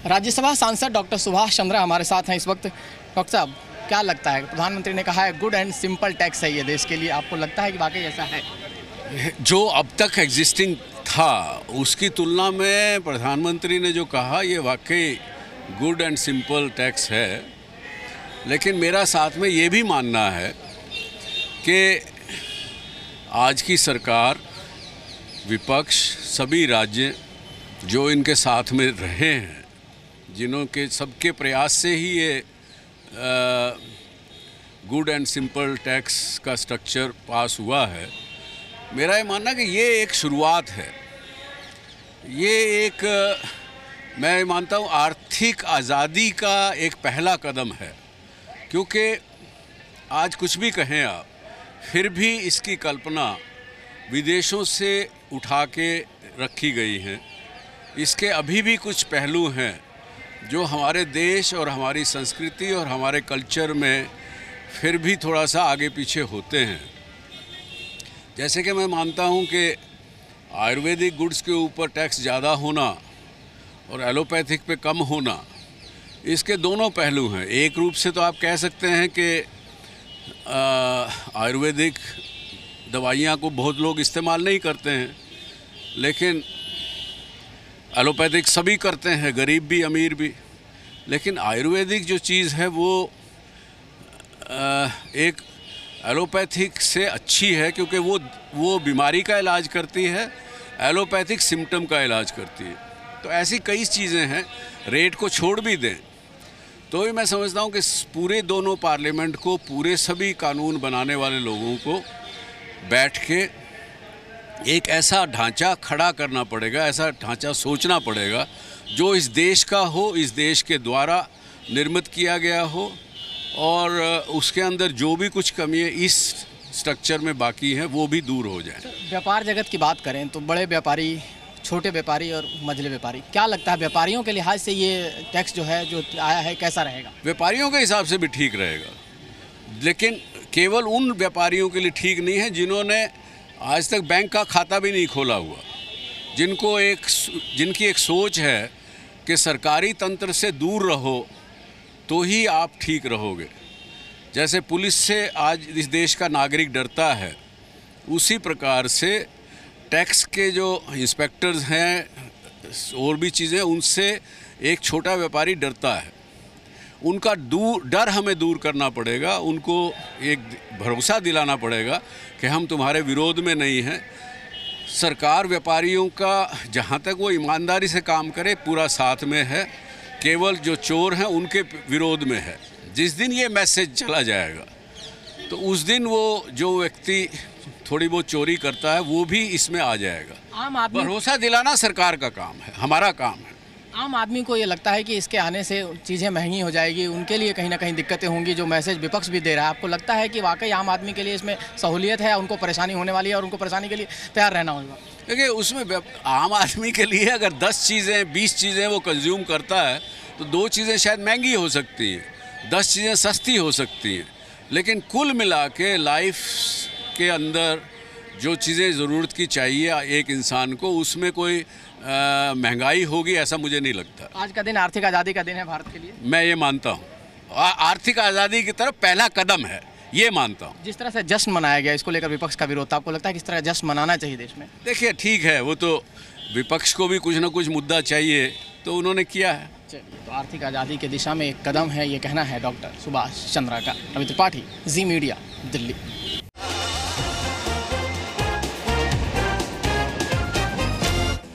राज्यसभा सांसद डॉक्टर सुभाष चंद्रा हमारे साथ हैं इस वक्त। डॉक्टर साहब, क्या लगता है, प्रधानमंत्री ने कहा है गुड एंड सिंपल टैक्स है ये देश के लिए, आपको लगता है कि वाकई ऐसा है? जो अब तक एग्जिस्टिंग था उसकी तुलना में प्रधानमंत्री ने जो कहा ये वाकई गुड एंड सिंपल टैक्स है। लेकिन मेरा साथ में ये भी मानना है कि आज की सरकार, विपक्ष, सभी राज्य जो इनके साथ में रहे हैं, जिन्हों के सबके प्रयास से ही ये गुड एंड सिंपल टैक्स का स्ट्रक्चर पास हुआ है। मेरा ये मानना कि ये एक शुरुआत है, ये एक मैं मानता हूँ आर्थिक आज़ादी का एक पहला कदम है। क्योंकि आज कुछ भी कहें आप, फिर भी इसकी कल्पना विदेशों से उठा के रखी गई है। इसके अभी भी कुछ पहलू हैं जो हमारे देश और हमारी संस्कृति और हमारे कल्चर में फिर भी थोड़ा सा आगे पीछे होते हैं। जैसे कि मैं मानता हूं कि आयुर्वेदिक गुड्स के ऊपर टैक्स ज़्यादा होना और एलोपैथिक पे कम होना, इसके दोनों पहलू हैं। एक रूप से तो आप कह सकते हैं कि आयुर्वेदिक दवाइयाँ को बहुत लोग इस्तेमाल नहीं करते हैं, लेकिन एलोपैथिक सभी करते हैं, गरीब भी अमीर भी। लेकिन आयुर्वेदिक जो चीज़ है वो एक एलोपैथिक से अच्छी है, क्योंकि वो बीमारी का इलाज करती है, एलोपैथिक सिम्टम का इलाज करती है। तो ऐसी कई चीज़ें हैं। रेट को छोड़ भी दें तो ही मैं समझता हूँ कि पूरे दोनों पार्लियामेंट को, पूरे सभी कानून बनाने वाले लोगों को बैठ के एक ऐसा ढांचा खड़ा करना पड़ेगा, ऐसा ढांचा सोचना पड़ेगा जो इस देश का हो, इस देश के द्वारा निर्मित किया गया हो, और उसके अंदर जो भी कुछ कमी है इस स्ट्रक्चर में बाकी है वो भी दूर हो जाए। व्यापार जगत की बात करें तो बड़े व्यापारी, छोटे व्यापारी और मझले व्यापारी, क्या लगता है व्यापारियों के लिहाज से ये टैक्स जो है, जो आया है, कैसा रहेगा? व्यापारियों के हिसाब से भी ठीक रहेगा, लेकिन केवल उन व्यापारियों के लिए ठीक नहीं है जिन्होंने आज तक बैंक का खाता भी नहीं खोला हुआ, जिनकी एक सोच है कि सरकारी तंत्र से दूर रहो तो ही आप ठीक रहोगे। जैसे पुलिस से आज इस देश का नागरिक डरता है, उसी प्रकार से टैक्स के जो इंस्पेक्टर्स हैं और भी चीज़ें, उनसे एक छोटा व्यापारी डरता है। उनका डर हमें दूर करना पड़ेगा, उनको एक भरोसा दिलाना पड़ेगा कि हम तुम्हारे विरोध में नहीं हैं। सरकार व्यापारियों का जहाँ तक वो ईमानदारी से काम करे पूरा साथ में है, केवल जो चोर हैं उनके विरोध में है। जिस दिन ये मैसेज चला जाएगा तो उस दिन वो जो व्यक्ति थोड़ी बहुत चोरी करता है वो भी इसमें आ जाएगा। आम आदमी, भरोसा दिलाना सरकार का काम है, हमारा काम है। आम आदमी को ये लगता है कि इसके आने से चीज़ें महंगी हो जाएगी, उनके लिए कहीं ना कहीं दिक्कतें होंगी, जो मैसेज विपक्ष भी दे रहा है। आपको लगता है कि वाकई आम आदमी के लिए इसमें सहूलियत है, उनको परेशानी होने वाली है और उनको परेशानी के लिए तैयार रहना होगा? देखिए, उसमें आम आदमी के लिए अगर 10 चीज़ें 20 चीज़ें वो कंज्यूम करता है तो 2 चीज़ें शायद महंगी हो सकती हैं, 10 चीज़ें सस्ती हो सकती हैं। लेकिन कुल मिला के लाइफ के अंदर जो चीज़ें ज़रूरत की चाहिए एक इंसान को, उसमें कोई महंगाई होगी ऐसा मुझे नहीं लगता। आज का दिन आर्थिक आज़ादी का दिन है भारत के लिए, मैं ये मानता हूँ आर्थिक आज़ादी की तरफ पहला कदम है, ये मानता हूँ। जिस तरह से जश्न मनाया गया, इसको लेकर विपक्ष का विरोध था, आपको लगता है किस तरह जश्न मनाना चाहिए देश में? देखिए, ठीक है, वो तो विपक्ष को भी कुछ ना कुछ मुद्दा चाहिए तो उन्होंने किया है। चलिए, तो आर्थिक आज़ादी की दिशा में एक कदम है, ये कहना है डॉक्टर सुभाष चंद्रा का। रवि त्रिपाठी, जी मीडिया, दिल्ली।